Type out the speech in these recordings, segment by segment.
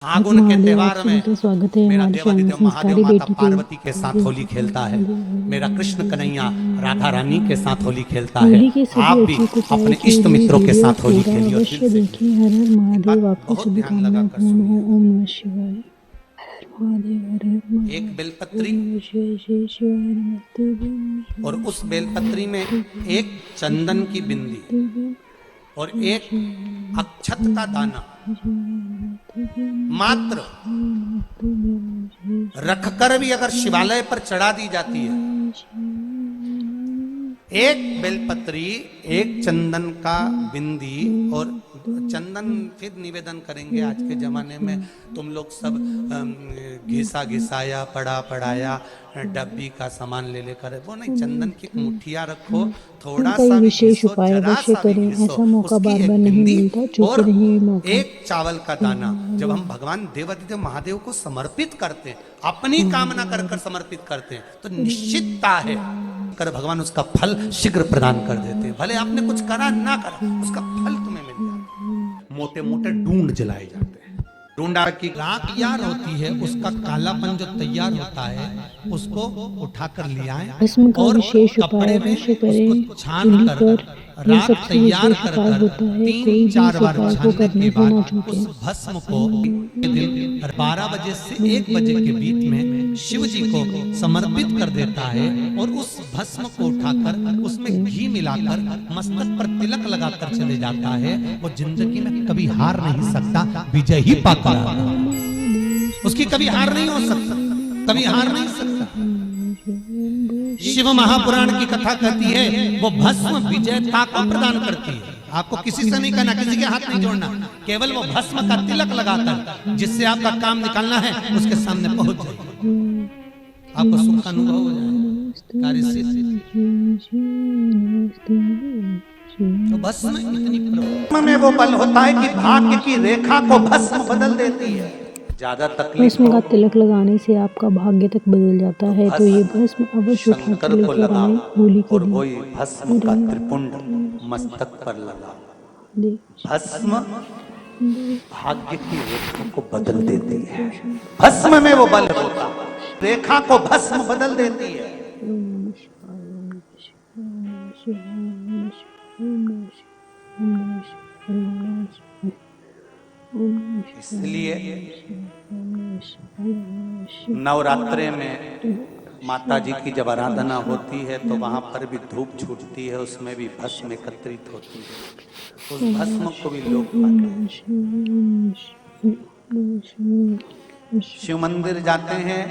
फागुन के त्योहार में स्वागत है मेरा हमारे देवादिदेव महादेव संस्कारी माता बेटी पार्वती के साथ होली खेलता है। मेरा कृष्ण कन्हैया राधा रानी के साथ होली खेलता है। होली के सभी आप भी अच्छे कुछ अपने के इष्ट लिए मित्रों के वीडियो साथ होली पूरा खेलिए और अवश्य दिल से देखिए। हर हर महादेव, आपकी बहुत सभी ध्यान कामना लगाकर पूर्ण हो। सुनिए। ओम नमः शिवाय। हर हर महादेव, हर हर महादेव। एक बेलपत्री ओम नमः शिवाय, शिवाय शिवाय नमः। और उस बेलपत्री में एक चंदन की बिंदी और एक अक्षत का दाना मात्र रखकर भी अगर शिवालय पर चढ़ा दी जाती है, एक बेलपत्री, एक चंदन का बिंदी और चंदन फिर निवेदन करेंगे। आज के जमाने में तुम लोग सब घिसा घिसाया पड़ा पड़ाया डब्बी का सामान ले लेकर, वो नहीं, चंदन की मुठिया रखो, थोड़ा कई सा भी विशेष घिसो, उपाय जरा अवश्य सा भी करें। घिसो, ऐसा मौका उसकी बार एक बार नहीं बिंदी मिलता, चूक और रही मौका। एक चावल का दाना जब हम भगवान देवादिदेव महादेव को समर्पित करते हैं, अपनी कामना कर कर समर्पित करते हैं, तो निश्चितता है कर भगवान उसका फल शीघ्र प्रदान कर देते हैं। भले आपने कुछ करा ना करा, उसका फल तुम्हें मिल जाता है। मोटे मोटे ढूंढ जलाए जाते हैं। ढूंढा की राख तैयार होती है, उसका कालापन जो तैयार होता है उसको उठाकर ले आए भस्म का और विशेष उपाय कपड़े में अवश्य करें। उसको छान होली कर पर यह राख सबसे तैयार विशेष कर उपाय होता है। कोई भी इस 3-4 बार उपाय को छानने करने के से ना बाद छूटे। उस भस्म को दिन 12 बजे से 1 बजे के बीच में शिव जी को समर्पित कर देता है और उस भस्म को उठाकर उसमें घी मिलाकर मस्तक पर तिलक लगाकर चले जाता है। वो जिंदगी में कभी हार नहीं सकता, विजय ही पाकर आता है। उसकी कभी हार नहीं हो सकता, कभी हार नहीं सकता। शिव महापुराण की कथा कहती है वो भस्म विजयता को प्रदान करती है। आपको किसी से नहीं कहना, किसी के हाथ नहीं जोड़ना, केवल वो भस्म का तिलक लगाकर जिससे आपका काम निकालना है उसके सामने पहुंच जाए, आपको सुख का अनुभव हो जाए, कार्य सिद्ध। तो भस्म इतनी प्रबल में वो बल होता है कि भाग्य की रेखा को भस्म बदल देती है। ज्यादा तकलीफ भस्म का तिलक लगाने से आपका भाग्य तक बदल जाता है। तो ये भस्म अवश्य उठा कर लेकर आए होली के दिन। वही भस्म का त्रिपुंड मस्तक पर लगा। भस्म भाग्य की रेखा को बदल देती है। भस्म में वो बल होता है, रेखा को भस्म बदल देती है। इसलिए नवरात्रे में माता जी की जब आराधना होती है तो वहां पर भी धूप छूटती है, उसमें भी भस्म एकत्रित होती है। उस भस्म को भी लोग पाते हैं। शिव मंदिर जाते हैं,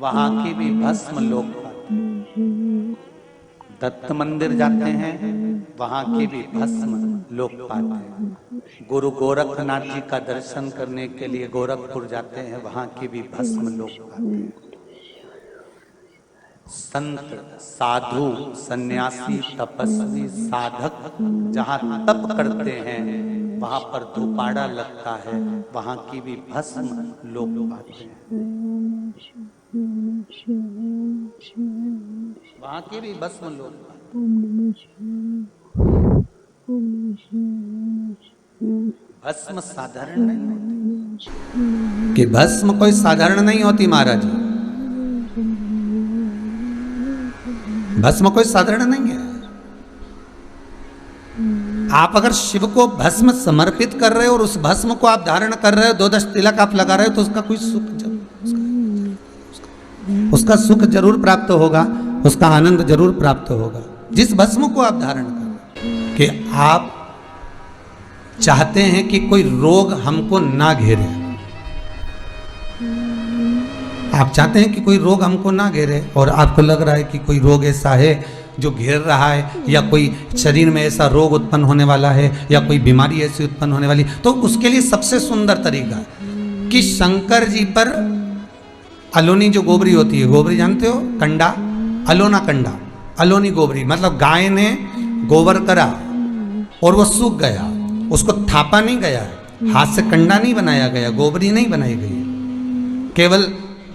वहां की भी भस्म लोग पाते हैं। दत्त मंदिर जाते हैं, वहां की भी भस्म लोग पाते हैं। गुरु गोरखनाथ जी का दर्शन करने के लिए गोरखपुर जाते हैं, वहां की भी भस्म लोग पाते हैं। संत, साधु, सन्यासी, तपस्वी, साधक जहां तप करते हैं वहां पर धूपाड़ा लगता है, वहां की भी भस्म लोग पाते हैं। वहां की भी भस्म लोग पाते हैं। भस्म साधारण नहीं होती, कि भस्म कोई साधारण नहीं होती महाराज। भस्म कोई साधारण नहीं है। आप अगर शिव को भस्म समर्पित कर रहे हो और उस भस्म को आप धारण कर रहे हो, 2-10 तिलक आप लगा रहे हो, तो उसका कोई उसका सुख जरूर प्राप्त होगा, उसका आनंद जरूर प्राप्त होगा। जिस भस्म को आप धारण कर रहे हो, कि आप चाहते हैं कि कोई रोग हमको ना घेरे, आप चाहते हैं कि कोई रोग हमको ना घेरे, और आपको लग रहा है कि कोई रोग ऐसा है जो घेर रहा है, या कोई शरीर में ऐसा रोग उत्पन्न होने वाला है, या कोई बीमारी ऐसी उत्पन्न होने वाली, तो उसके लिए सबसे सुंदर तरीका कि शंकर जी पर अलोनी जो गोबरी होती है, गोबरी जानते हो, कंडा, अलोना कंडा, अलोनी गोबरी, मतलब गाय ने गोबर करा और वो सूख गया, उसको थापा नहीं गया, हाथ से कंडा नहीं बनाया गया, गोबरी नहीं बनाई गई, केवल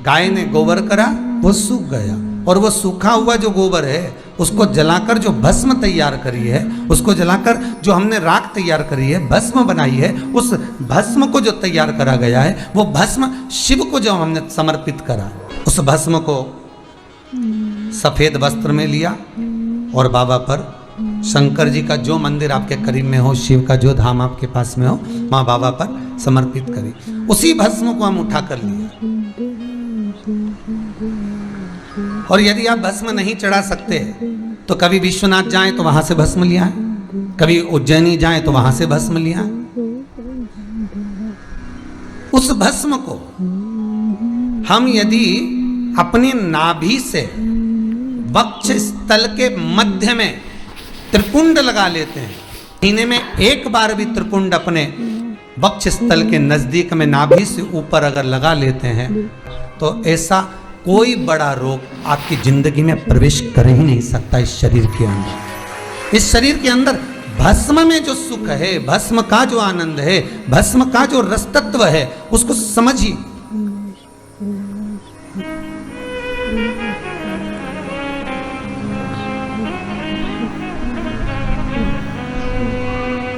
गाय ने गोबर करा, वो सूख गया, और वो सूखा हुआ जो गोबर है उसको जलाकर जो भस्म तैयार करी है, उसको जलाकर जो हमने राख तैयार करी है, भस्म बनाई है, उस भस्म को जो तैयार करा गया है, वो भस्म शिव को जो हमने समर्पित करा, उस भस्म को सफेद वस्त्र में लिया और बाबा पर, शंकर जी का जो मंदिर आपके करीब में हो, शिव का जो धाम आपके पास में हो, वहां बाबा पर समर्पित करी। उसी भस्म को हम उठा कर लिए। और यदि आप भस्म नहीं चढ़ा सकते तो कभी विश्वनाथ जाएं तो वहां से भस्म लिया है, कभी उज्जैनी जाएं तो वहां से भस्म लिया है। उस भस्म को हम यदि अपने नाभि से वक्ष स्थल के मध्य में त्रिपुंड लगा लेते हैं, महीने में एक बार भी त्रिपुंड अपने वक्ष स्थल के नजदीक में नाभि से ऊपर अगर लगा लेते हैं, तो ऐसा कोई बड़ा रोग आपकी जिंदगी में प्रवेश कर ही नहीं सकता। इस शरीर के अंदर, इस शरीर के अंदर भस्म में जो सुख है, भस्म का जो आनंद है, भस्म का जो रस तत्व है, उसको समझिए।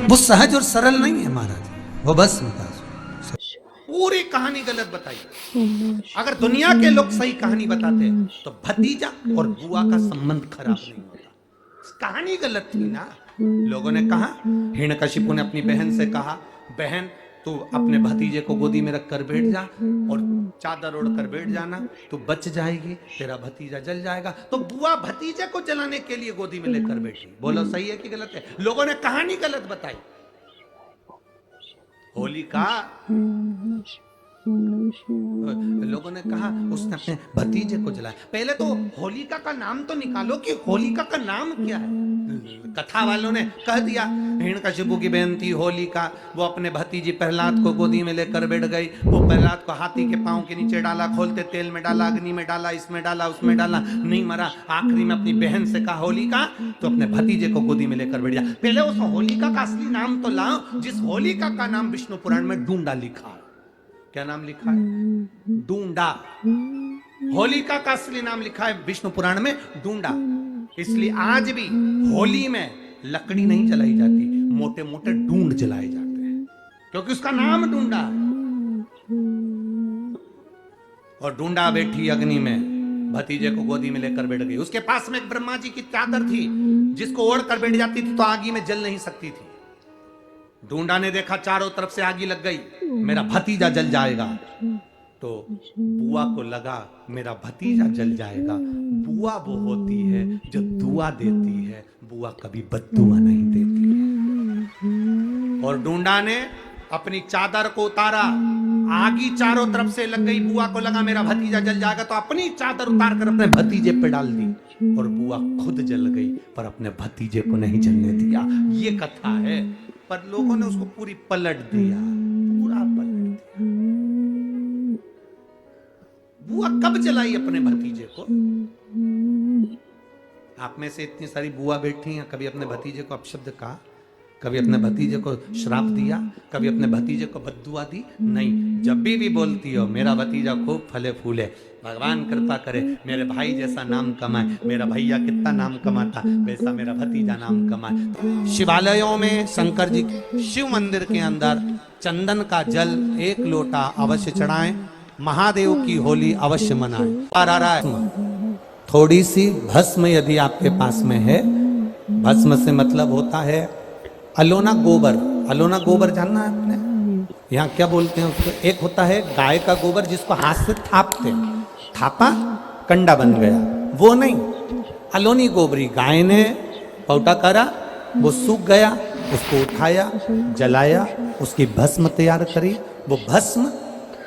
वो सहज और सरल नहीं है महाराज, वो भस्म का पूरी कहानी गलत बताई। अगर दुनिया के लोग सही कहानी बताते तो भतीजा और बुआ का संबंध खराब नहीं होता। कहानी गलत थी ना। लोगों ने कहा, हिरण्यकशिपु ने अपनी बहन से कहा, बहन तू अपने भतीजे को गोदी में रख कर बैठ जा और चादर ओढ़ कर बैठ जाना, तू बच जाएगी, तेरा भतीजा जल जाएगा। तो बुआ भतीजे को जलाने के लिए गोदी में लेकर बैठी। बोलो सही है कि गलत है? लोगों ने कहानी गलत बताई। होलिका, लोगों ने कहा उसने अपने भतीजे को जलाया। पहले तो होलिका का नाम तो निकालो कि होलिका का नाम क्या है। कथा वालों ने कह दिया हिरण्यकशिपु की बहन थी होलिका, वो अपने भतीजी प्रहलाद को गोदी में लेकर बैठ गई। वो प्रहलाद को हाथी के पांव के नीचे डाला, खोलते तेल में डाला, अग्नि में डाला, इसमें डाला, उसमें डाला, नहीं मरा। आखिरी में अपनी बहन से कहा होलिका तो अपने भतीजे को गोदी में लेकर बैठ जा। पहले उस होलिका का असली नाम तो लाओ, जिस होलिका का नाम विष्णु पुराण में डूंडा लिखा है। क्या नाम लिखा है? डूंडा। होलिका का असली नाम लिखा है विष्णु पुराण में डूंडा। इसलिए आज भी होली में लकड़ी नहीं जलाई जाती, मोटे मोटे डूंड जलाए जाते हैं, क्योंकि उसका नाम डूंडा है। और डूंडा बैठी अग्नि में, भतीजे को गोदी में लेकर बैठ गई। उसके पास में एक ब्रह्मा जी की चादर थी, जिसको ओढ़ कर बैठ जाती थी तो आगी में जल नहीं सकती थी। डूंडा ने देखा चारों तरफ से आगी लग गई, मेरा भतीजा जल जाएगा। तो बुआ को लगा मेरा भतीजा जल जाएगा। बुआ वो होती है जो दुआ देती है, बुआ कभी बद्दुआ नहीं देती। और डूंडा ने अपनी चादर को उतारा, आगी चारों तरफ से लग गई। बुआ को लगा मेरा भतीजा जल जाएगा, तो अपनी चादर उतार कर अपने भतीजे पे डाल दी और बुआ खुद जल गई, पर अपने भतीजे को नहीं जलने दिया। ये कथा है, पर लोगों ने उसको पूरी पलट दिया, पूरा पलट दिया। बुआ कब जलाई अपने भतीजे को? आप में से इतनी सारी बुआ बैठी हैं, कभी अपने भतीजे को अपशब्द कहा? कभी अपने भतीजे को श्राप दिया? कभी अपने भतीजे को बद्दुआ दी? नहीं। जब भी बोलती हो मेरा भतीजा खूब फले फूले, भगवान कृपा करे मेरे भाई जैसा नाम कमाए, मेरा भैया कितना नाम कमाता वैसा मेरा भतीजा नाम कमाए। शिवालयों में शंकर जी शिव मंदिर के अंदर चंदन का जल 1 लोटा अवश्य चढ़ाएं, महादेव की होली अवश्य मनाएं। थोड़ी सी भस्म यदि आपके पास में है, भस्म से मतलब होता है अलोना गोबर। अलोना गोबर जानना है आपने? यहाँ क्या बोलते हैं उसको? एक होता है गाय का गोबर जिसको हाथ से थापते, थापा कंडा बन गया, वो नहीं। अलोनी गोबरी, गाय ने पौटा करा, वो सूख गया, उसको उठाया, जलाया, उसकी भस्म तैयार करी। वो भस्म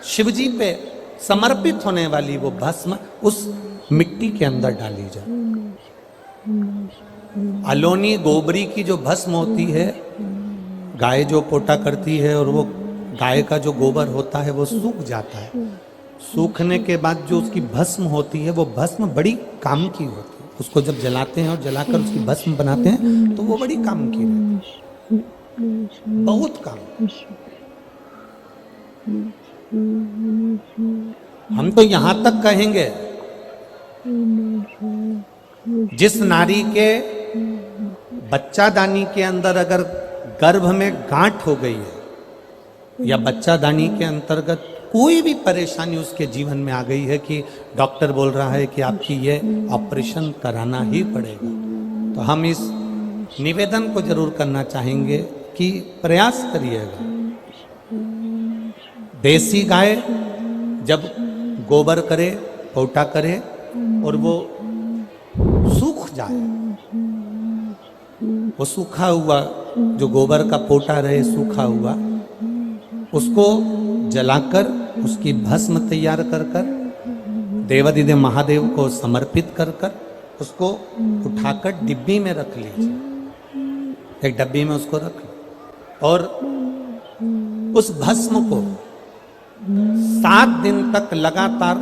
शिवजी पे समर्पित होने वाली वो भस्म उस मिट्टी के अंदर डाली जाए। अलोनी गोबरी की जो भस्म होती है, गाय जो पोटा करती है, और वो गाय का जो गोबर होता है वो सूख जाता है। सूखने के बाद जो उसकी भस्म होती है, वो भस्म बड़ी काम की होती है। उसको जब जलाते हैं और जलाकर उसकी भस्म बनाते हैं तो वो बड़ी काम की रहती है, बहुत काम। हम तो यहां तक कहेंगे जिस नारी के बच्चादानी के अंदर अगर गर्भ में गांठ हो गई है या बच्चादानी के अंतर्गत कोई भी परेशानी उसके जीवन में आ गई है कि डॉक्टर बोल रहा है कि आपकी ये ऑपरेशन कराना ही पड़ेगा, तो हम इस निवेदन को जरूर करना चाहेंगे कि प्रयास करिएगा। देसी गाय जब गोबर करे, पोटा करे और वो सूख जाए, वो सूखा हुआ जो गोबर का पोटा रहे सूखा हुआ, उसको जलाकर उसकी भस्म तैयार कर कर देवाधिदेव महादेव को समर्पित कर कर उसको उठाकर डिब्बी में रख लीजिए। एक डब्बी में उसको रख लो और उस भस्म को 7 दिन तक लगातार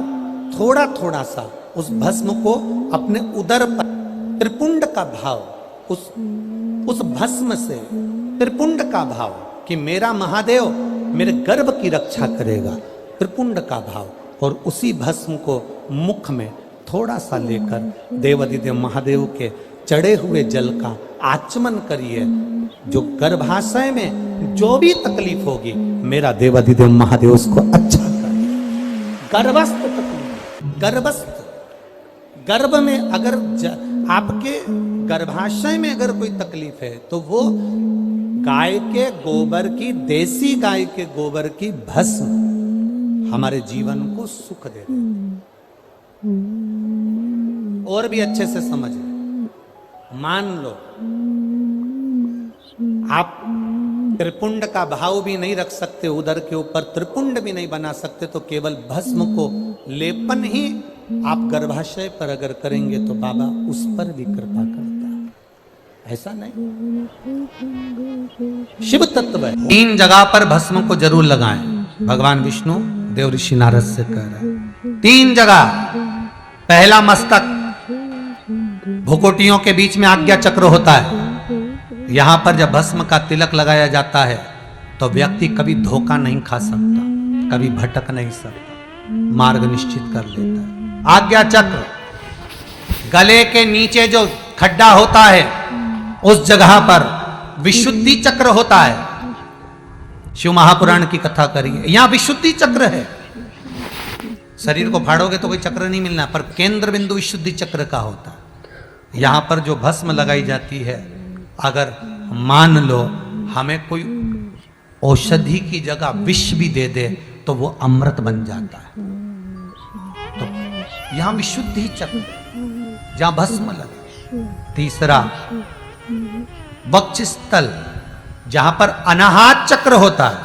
थोड़ा थोड़ा सा उस भस्म को अपने उदर पर त्रिपुंड का भाव, उस भस्म से त्रिपुंड का भाव कि मेरा महादेव मेरे गर्भ की रक्षा करेगा, त्रिपुंड का भाव, और उसी भस्म को मुख में थोड़ा सा लेकर देवाधिदेव महादेव के चढ़े हुए जल का आचमन करिए। जो गर्भाशय में जो भी तकलीफ होगी मेरा देवाधिदेव महादेव उसको अच्छा करे। गर्भस्थ तकलीफ, गर्भ में अगर आपके गर्भाशय में अगर कोई तकलीफ है तो वो गाय के गोबर की, देसी गाय के गोबर की भस्म हमारे जीवन को सुख दे रही। और भी अच्छे से समझ मान लो आप त्रिपुंड का भाव भी नहीं रख सकते, उदर के ऊपर त्रिपुंड भी नहीं बना सकते, तो केवल भस्म को लेपन ही आप गर्भाशय पर अगर करेंगे तो बाबा उस पर भी कृपा करता है। ऐसा नहीं, शिव तत्व है। 3 जगह पर भस्म को जरूर लगाएं। भगवान विष्णु देव ऋषि नारद से कह रहे हैं 3 जगह। पहला मस्तक, भुकुटियों के बीच में आज्ञा चक्र होता है, यहां पर जब भस्म का तिलक लगाया जाता है तो व्यक्ति कभी धोखा नहीं खा सकता, कभी भटक नहीं सकता, मार्ग निश्चित कर लेता है। आज्ञा चक्र, गले के नीचे जो खड्डा होता है उस जगह पर विशुद्धि चक्र होता है। शिव महापुराण की कथा करिए, यहां विशुद्धि चक्र है। शरीर को फाड़ोगे तो कोई चक्र नहीं मिलना, पर केंद्र बिंदु विशुद्धि चक्र का होता है। यहां पर जो भस्म लगाई जाती है, अगर मान लो हमें कोई औषधि की जगह विष भी दे दे तो वो अमृत बन जाता है। तो यहां विशुद्धि चक्र, जहां भस्म लगे। तीसरा, वक्षस्थल, जहां पर अनाहत चक्र होता है।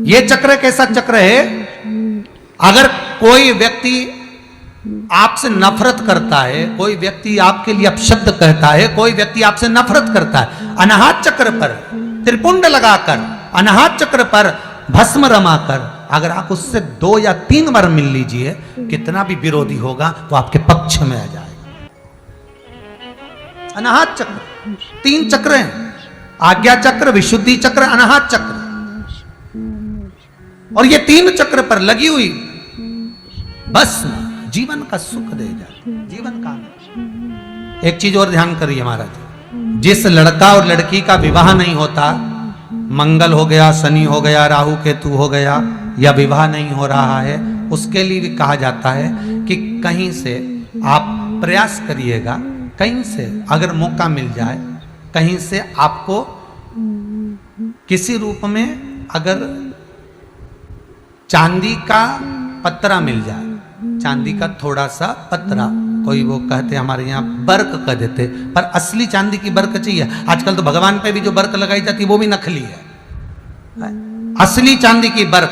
ये चक्र कैसा चक्र है? अगर कोई व्यक्ति आपसे नफरत करता है, कोई व्यक्ति आपके लिए अपशब्द कहता है, कोई व्यक्ति आपसे नफरत करता है, अनाहत चक्र पर त्रिपुंड लगाकर, अनाहत चक्र पर भस्म रमाकर अगर आप उससे 2 या 3 बार मिल लीजिए, कितना भी विरोधी होगा वो आपके पक्ष में आ जाएगा। अनाहत चक्र 3 चक्र हैं, आज्ञा चक्र, विशुद्धि चक्र, अनाहत चक्र। और ये 3 चक्र पर लगी हुई भस्म जीवन का सुख दे जाए, जीवन का। एक चीज और ध्यान करिए महाराज, जिस लड़का और लड़की का विवाह नहीं होता, मंगल हो गया, शनि हो गया, राहु केतु हो गया, या विवाह नहीं हो रहा है, उसके लिए भी कहा जाता है कि कहीं से आप प्रयास करिएगा, कहीं से अगर मौका मिल जाए, कहीं से आपको किसी रूप में अगर चांदी का पत्रा मिल जाए, चांदी का थोड़ा सा पत्रा, कोई वो कहते हमारे यहाँ बर्क कह देते, पर असली चांदी की बर्क चाहिए। आजकल तो भगवान पे भी जो बर्क लगाई जाती है वो भी नकली है। असली चांदी की बर्क,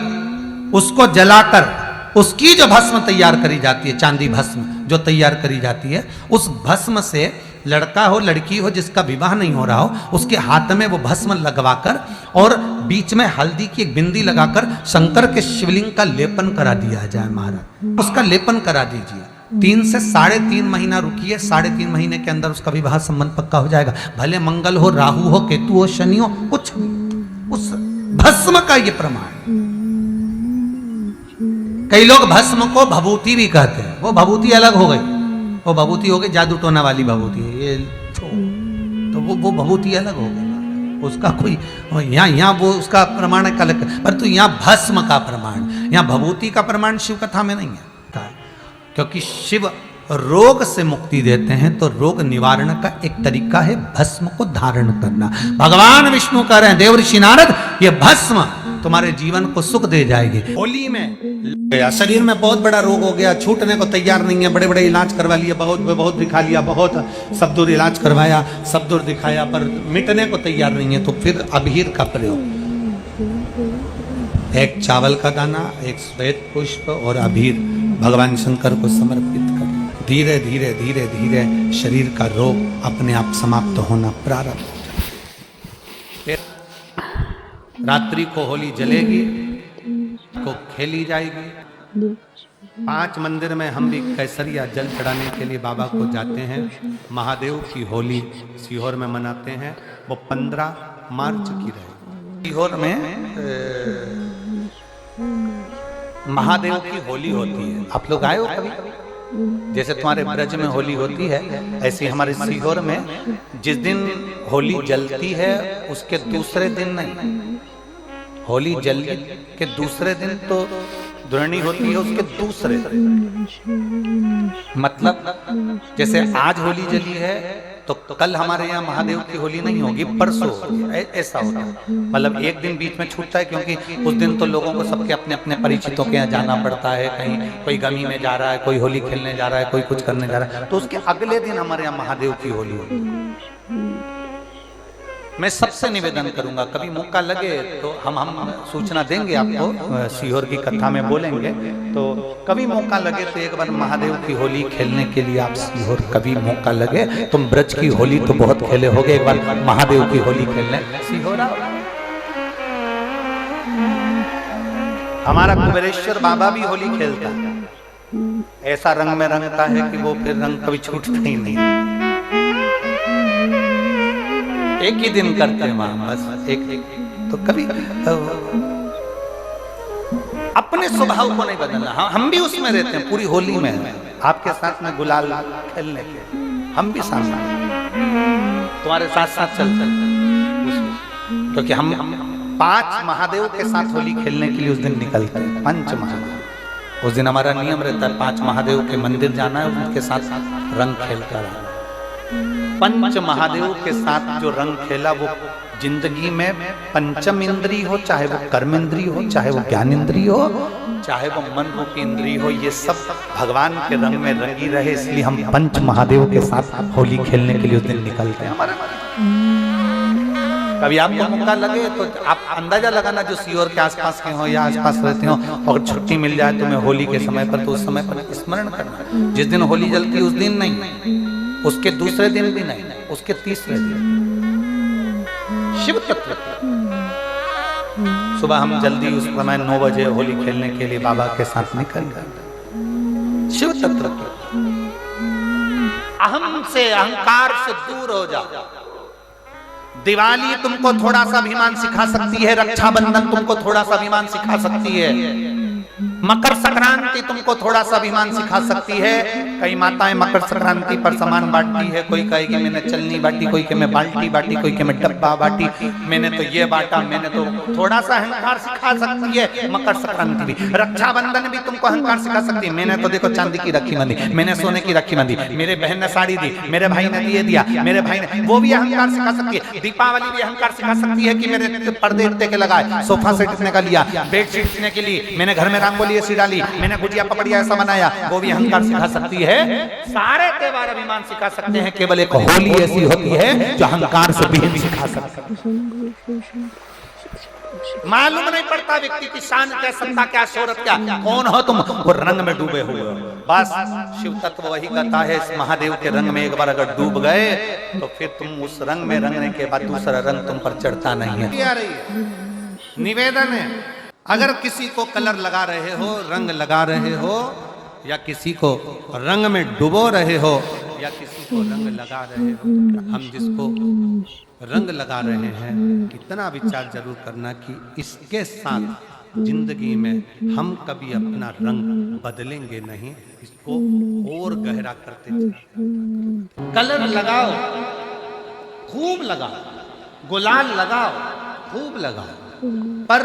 उसको जलाकर उसकी जो भस्म तैयार करी जाती है, चांदी भस्म जो तैयार करी जाती है, उस भस्म से लड़का हो लड़की हो जिसका विवाह नहीं हो रहा हो, उसके हाथ में वो भस्म लगवाकर और बीच में हल्दी की एक बिंदी लगाकर शंकर के शिवलिंग का लेपन करा दिया जाए महाराज। उसका लेपन करा दीजिए, 3 से 3.5 महीना रुकिए, 3.5 महीने के अंदर उसका विवाह संबंध पक्का हो जाएगा। भले मंगल हो, राहु हो, केतु हो, शनि हो, कुछ उस भस्म का ये प्रमाण। कई लोग भस्म को भभूति भी कहते हैं, वो भभूति अलग हो गई। वो भभूति हो गई जादू टोना वाली भभूति है ये, तो वो भभूति अलग हो गई, उसका कोई यहाँ वो उसका प्रमाण एक अलग, परंतु यहाँ भस्म का प्रमाण, यहाँ भभूति का प्रमाण शिव कथा में नहीं है, क्योंकि शिव रोग से मुक्ति देते हैं, तो रोग निवारण का एक तरीका है भस्म को धारण करना। भगवान विष्णु कह रहे हैं देव ऋषि नारद, ये भस्म तुम्हारे जीवन को सुख दे जाएगी। होली में गया, शरीर में बहुत बड़ा रोग हो गया, छूटने को तैयार नहीं है, बड़े बड़े इलाज करवा लिए, बहुत दिखा लिया, बहुत सब दूर इलाज करवाया, सब दूर दिखाया, पर मिटने को तैयार नहीं है, तो फिर अबीर का प्रयोग, एक चावल का दाना, एक श्वेत पुष्प और अबीर भगवान शंकर को समर्पित कर, धीरे धीरे धीरे धीरे शरीर का रोग अपने आप समाप्त होना प्रारंभ हो जाए। रात्रि को होली जलेगी, को खेली जाएगी। 5 मंदिर में हम भी कैसरिया जल चढ़ाने के लिए बाबा को जाते हैं। महादेव की होली सीहोर में मनाते हैं, वो 15 मार्च की रहेगी। सीहोर में महादेव की होली होती है, आप लोग आए हो कभी? जैसे तुम्हारे ब्रज में होली होती है, ऐसे हमारे सीहोर में जिस दिन होली जलती है उसके दूसरे दिन नहीं, होली जल के दूसरे दिन तो द्रोणी होती है, उसके दूसरे मतलब जैसे आज होली जली है तो कल हमारे यहाँ महादेव की होली नहीं होगी, परसों ऐसा होता है। मतलब एक दिन बीच में छूटता है, क्योंकि उस दिन तो लोगों को सबके अपने अपने परिचितों के यहाँ जाना पड़ता है, कहीं कोई गमी में जा रहा है, कोई होली खेलने जा रहा है, कोई कुछ करने जा रहा है, तो उसके अगले दिन हमारे यहाँ महादेव की होली होगी। मैं सबसे निवेदन करूंगा, कभी मौका लगे तो हम सूचना देंगे आपको, सीहोर की कथा में बोलेंगे, तो कभी मौका लगे तो एक बार महादेव की होली खेलने के लिए आप सीहोर, कभी मौका लगे, तुम ब्रज की होली तो बहुत खेले होगे, एक बार महादेव की होली खेलने सीहोर आओ। हमारा कुबेरेश्वर बाबा भी होली खेलता है, ऐसा रंग में रंगता है कि वो फिर रंग कभी छूटता ही नहीं। एक ही दिन करते हैं वहां, बस एक तो कभी अपने स्वभाव को नहीं बदलना। हम भी उसमें रहते हैं, पूरी होली में आपके साथ में गुलाल खेलने के, हम भी साथ तुम्हारे साथ साथ चलते, क्योंकि हम 5 महादेव के साथ होली खेलने के लिए उस दिन निकलते हैं। 5 महादेव, उस दिन हमारा नियम रहता है 5 महादेव के मंदिर जाना है, उनके साथ रंग खेल कर आना। 5 महादेव के साथ जो रंग खेला वो जिंदगी में पंचम इंद्री हो, चाहे वो कर्म इंद्री हो, चाहे वो ज्ञान इंद्री हो, चाहे वो मन रूपी इंद्री हो, ये सब भगवान के रंग में रंगी रहे, इसलिए हम 5 महादेव के साथ होली खेलने के लिए उस दिन निकलते हैं। कभी आपको मौका लगे तो आप अंदाजा लगाना, जो सीहोर के आसपास के हो या आसपास रहते हो, और छुट्टी मिल जाए तुम्हें होली के समय पर, तो उस समय पर स्मरण करना, जिस दिन होली जलती है उस दिन नहीं, उसके दूसरे दिन भी नहीं, उसके तीसरे दिन शिव तत्व। सुबह हम जल्दी उस समय 9 बजे होली खेलने के लिए बाबा के साथ निकल गए। शिव तत्व, अहम से, अहंकार से दूर हो जाओ। दिवाली तुमको थोड़ा सा अभिमान सिखा सकती है, रक्षाबंधन तुमको थोड़ा सा अभिमान सिखा सकती है, मकर संक्रांति तुमको थोड़ा सा अभिमान सिखा सकती है। कई माताएं मकर संक्रांति पर सामान बांटती है, कोई कहेगी मैंने चलनी बांटी, कोई कहे मैं बाल्टी बांटी, कोई कहे मैं डब्बा बांटी, मैंने तो ये बांटा, मैंने तो, थोड़ा सा अहंकार सिखा सकती है मकर संक्रांति भी। रक्षाबंधन भी तुमको अहंकार सिखा सकती है, मैंने तो देखो चांदी की राखी बांधी, मैंने सोने की राखी बांधी, मेरे बहन ने साड़ी दी, मेरे भाई ने ये दिया, मेरे भाई ने, वो भी अहंकार सिखा सकती है। दीपावली भी अहंकार सिखा सकती है कि मेरे पर्दे इतने के लगाए, सोफा सेट इतने का लिया, बेडशीट इतने के लिए, मैंने घर में रंगोली ऐसी डाली, मैंने गुजिया पपड़िया ऐसा बनाया, वो भी अहंकार सिखा सकती है। सारे त्योहार अभिमान सिखा सकते हैं, केवल एक होली ऐसी होती है जो अहंकार से विहीन सिखा सकती है। मालूम नहीं पड़ता व्यक्ति की शान क्या, सत्ता क्या, शोहरत क्या, कौन हो तुम, वो रंग में डूबे हुए हो। बस शिव तत्व वही कहता है, इस महादेव के रंग में एक बार अगर डूब गए तो फिर तुम उस रंग में रंगने के बाद दूसरा रंग तुम पर चढ़ता नहीं है। निवेदन है, अगर किसी को कलर लगा रहे हो, रंग लगा रहे हो, या किसी को रंग में डुबो रहे हो, या किसी को रंग लगा रहे हो, हम जिसको रंग लगा रहे हैं इतना विचार जरूर करना कि इसके साथ जिंदगी में हम कभी अपना रंग बदलेंगे नहीं, इसको और गहरा करते चले। कलर लगाओ, खूब लगाओ, गुलाल लगाओ, खूब लगाओ, पर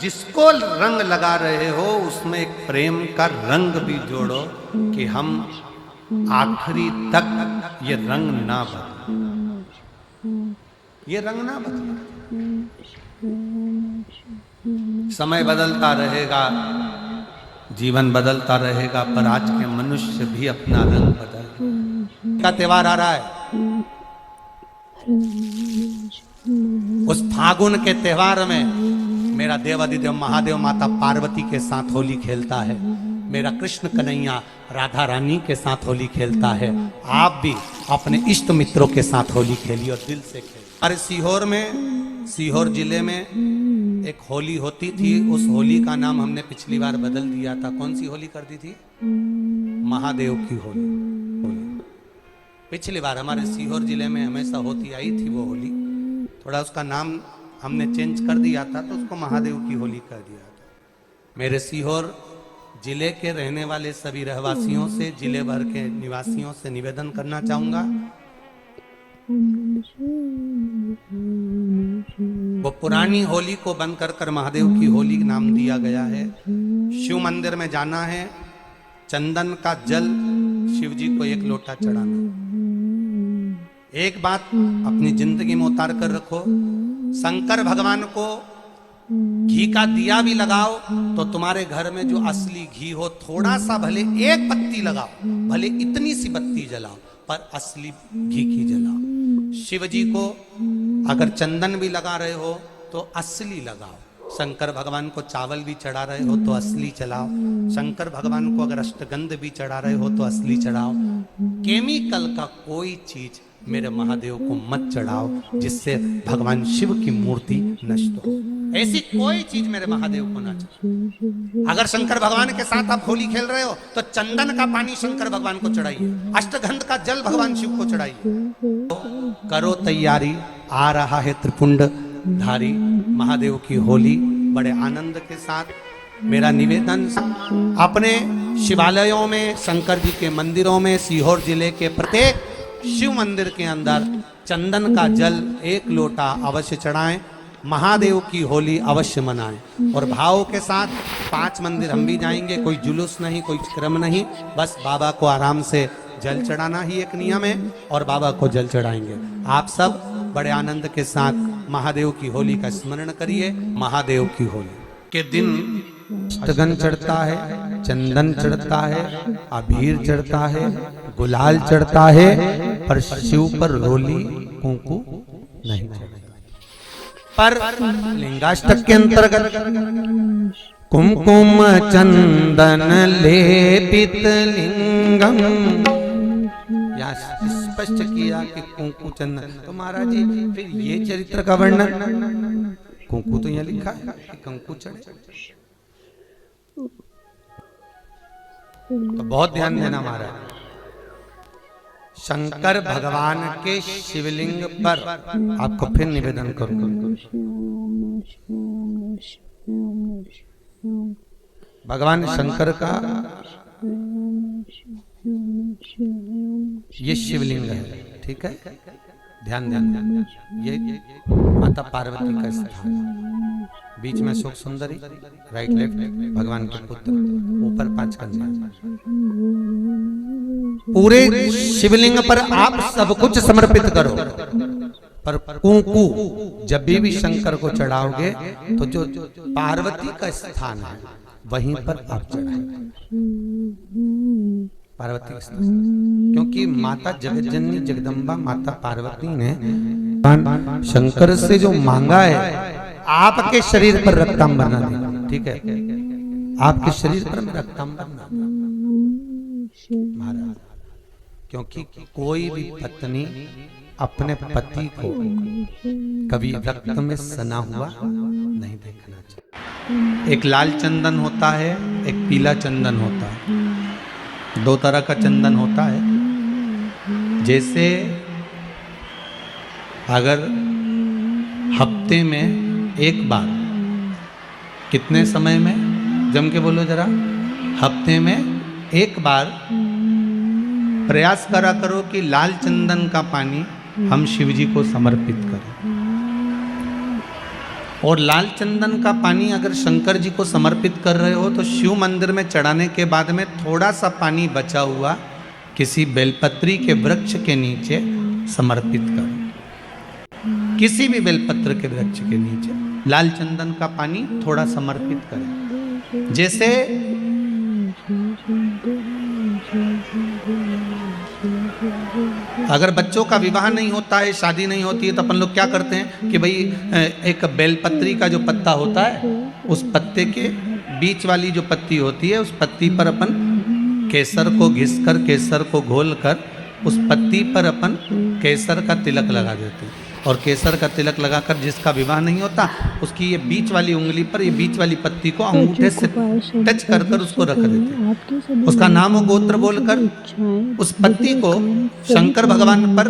जिसको रंग लगा रहे हो उसमें एक प्रेम का रंग भी जोड़ो कि हम आखिरी तक ये रंग ना बदले, ये रंग ना बदले। समय बदलता रहेगा, जीवन बदलता रहेगा, पर आज के मनुष्य भी अपना रंग बदल का त्योहार आ रहा है। उस फागुन के त्योहार में मेरा देवाधिदेव महादेव माता पार्वती के साथ होली खेलता है, मेरा कृष्ण कन्हैया राधा रानी के साथ होली खेलता है। आप भी अपने इष्ट मित्रों के साथ होली खेलिए और दिल से खेलिए। अरे सीहोर में, सीहोर जिले में एक होली होती थी, उस होली का नाम हमने पिछली बार बदल दिया था। कौन सी होली कर दी थी? महादेव की होली। पिछली बार हमारे सीहोर जिले में हमेशा होती आई थी वो होली, थोड़ा उसका नाम हमने चेंज कर दिया था, तो उसको महादेव की होली कर दिया था। मेरे सीहोर जिले के रहने वाले सभी रहवासियों से, जिले भर के निवासियों से निवेदन करना चाहूंगा, वो पुरानी होली को बंद कर महादेव की होली नाम दिया गया है। शिव मंदिर में जाना है, चंदन का जल शिव जी को 1 लोटा चढ़ाना। एक बात अपनी जिंदगी में उतार कर रखो, शंकर भगवान को घी का दिया भी लगाओ तो तुम्हारे घर में जो असली घी हो, थोड़ा सा भले 1 पत्ती लगाओ, भले इतनी सी बत्ती जलाओ, पर असली घी की जलाओ। शिव जी को अगर चंदन भी लगा रहे हो तो असली लगाओ। शंकर भगवान को चावल भी चढ़ा रहे हो तो असली चढ़ाओ। शंकर भगवान को अगर अष्टगंध भी चढ़ा रहे हो तो असली चढ़ाओ। केमिकल का कोई चीज मेरे महादेव को मत चढ़ाओ जिससे भगवान शिव की मूर्ति नष्ट हो। ऐसी कोई चीज मेरे महादेव को ना चढ़ाओ। अगर शंकर भगवान के साथ आप होली खेल रहे हो तो चंदन का पानी शंकर भगवान को चढ़ाइए, अष्टगंध का जल भगवान शिव को चढ़ाइए। करो तैयारी, आ रहा है त्रिपुंड धारी महादेव की होली। बड़े आनंद के साथ मेरा निवेदन, अपने शिवालयों में, शंकर जी के मंदिरों में, सीहोर जिले के प्रत्येक शिव मंदिर के अंदर चंदन का जल 1 लोटा अवश्य चढ़ाएं, महादेव की होली अवश्य मनाएं। और भाव के साथ 5 मंदिर हम भी जाएंगे, कोई जुलूस नहीं, कोई क्रम नहीं, बस बाबा को आराम से जल चढ़ाना ही एक नियम है और बाबा को जल चढ़ाएंगे। आप सब बड़े आनंद के साथ महादेव की होली का स्मरण करिए। महादेव की होली के दिन अष्टगंध चढ़ता है, चंदन चढ़ता है, अबीर चढ़ता है, गुलाल चढ़ता है, पर शिव पर रोली कुंकू नहीं चढ़ता। पर लिंगाष्टक के अंतर्गत कुमकुम चंदन लेपित लिंगम, या स्पष्ट किया कि कुंकू चंदन। तो महाराज जी फिर ये चरित्र का वर्णन, कुंकू तो यहाँ लिखा है कि कंकु चढ़े, तो बहुत ध्यान देना महाराज। शंकर भगवान के शिवलिंग पर आपको फिर निवेदन करूंगा, भगवान शंकर का ये शिवलिंग है, ठीक है, ध्यान ध्यान। ये माता पार्वती का स्थान, बीच में सुख सुंदरी, राइट लेफ्ट भगवान के पुत्र, ऊपर 5 कन्या। पूरे शिवलिंग पर आप सब कुछ समर्पित करो, पर कुंकू जब भी शंकर को चढ़ाओगे तो जो पार्वती का स्थान है वहीं पर आप चढ़ाएंगे, पार्वती का स्थान। क्योंकि माता जगज्जननी जगदम्बा माता पार्वती ने शंकर से जो मांगा है, आपके शरीर पर रक्तांबर ना देना, ठीक है, आपके शरीर पर रक्तांबर ना महाराज। क्योंकि कोई भी पत्नी अपने पति को कभी रक्त में सना हुआ नहीं देखना चाहिए। एक लाल चंदन होता है, एक पीला चंदन होता है, 2 तरह का चंदन होता है। जैसे अगर हफ्ते में 1 बार, कितने समय में, जम के बोलो जरा, हफ्ते में एक बार प्रयास करा करो कि लाल चंदन का पानी हम शिव जी को समर्पित करें। और लाल चंदन का पानी अगर शंकर जी को समर्पित कर रहे हो तो शिव मंदिर में चढ़ाने के बाद में थोड़ा सा पानी बचा हुआ किसी बेलपत्री के वृक्ष के नीचे समर्पित करो। किसी भी बेलपत्र के वृक्ष के नीचे लाल चंदन का पानी थोड़ा समर्पित करें। जैसे अगर बच्चों का विवाह नहीं होता है, शादी नहीं होती है, तो अपन लोग क्या करते हैं कि भाई एक बेलपत्री का जो पत्ता होता है उस पत्ते के बीच वाली जो पत्ती होती है उस पत्ती पर अपन केसर को घिसकर, केसर को घोलकर उस पत्ती पर अपन केसर का तिलक लगा देते हैं। और केसर का तिलक लगाकर जिसका विवाह नहीं होता उसकी ये बीच वाली उंगली पर ये बीच वाली पत्ती को अंगूठे से टच कर कर उसको रख देते हैं। उसका नाम और गोत्र बोलकर उस पत्ती को शंकर भगवान पर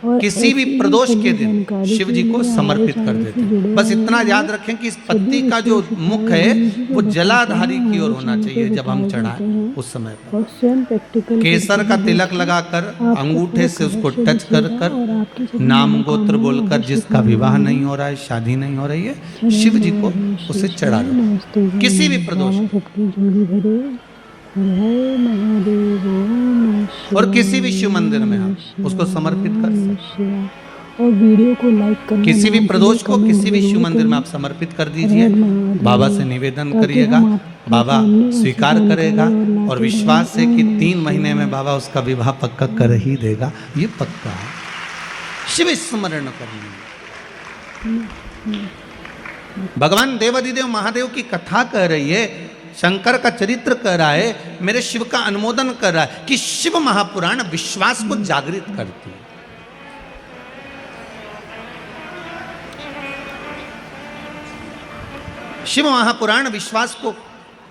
किसी भी प्रदोष के दिन शिव जी को समर्पित कर देते हैं। बस इतना याद रखें कि इस पत्ती का जो मुख है वो जलाधारी की ओर होना चाहिए जब हम चढ़ाएं उस समय पर। केसर का तिलक लगाकर अंगूठे से उसको टच कर कर नाम गोत्र बोलकर जिसका विवाह नहीं हो रहा है, शादी नहीं हो रही है, शिव जी को उसे चढ़ा दो किसी भी प्रदोष और किसी भी शिव मंदिर में आप उसको समर्पित कर सकते। और वीडियो को लाइक करना, किसी भी प्रदोष को किसी भी शिव मंदिर में आप समर्पित कर दीजिए। बाबा से निवेदन करिएगा, बाबा स्वीकार करेगा और विश्वास है कि 3 महीने में बाबा उसका विवाह पक्का कर ही देगा। ये पक्का है। शिव स्मरण करना। भगवान देवाधिदेव महादेव की कथा कह रही है, शंकर का चरित्र कह रहा है, मेरे शिव का अनुमोदन कर रहा है कि शिव महापुराण विश्वास को जागृत करती है। शिव महापुराण विश्वास को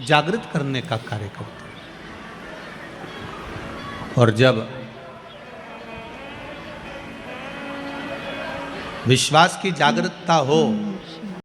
जागृत करने का कार्य करते हैं। और जब विश्वास की जागृतता हो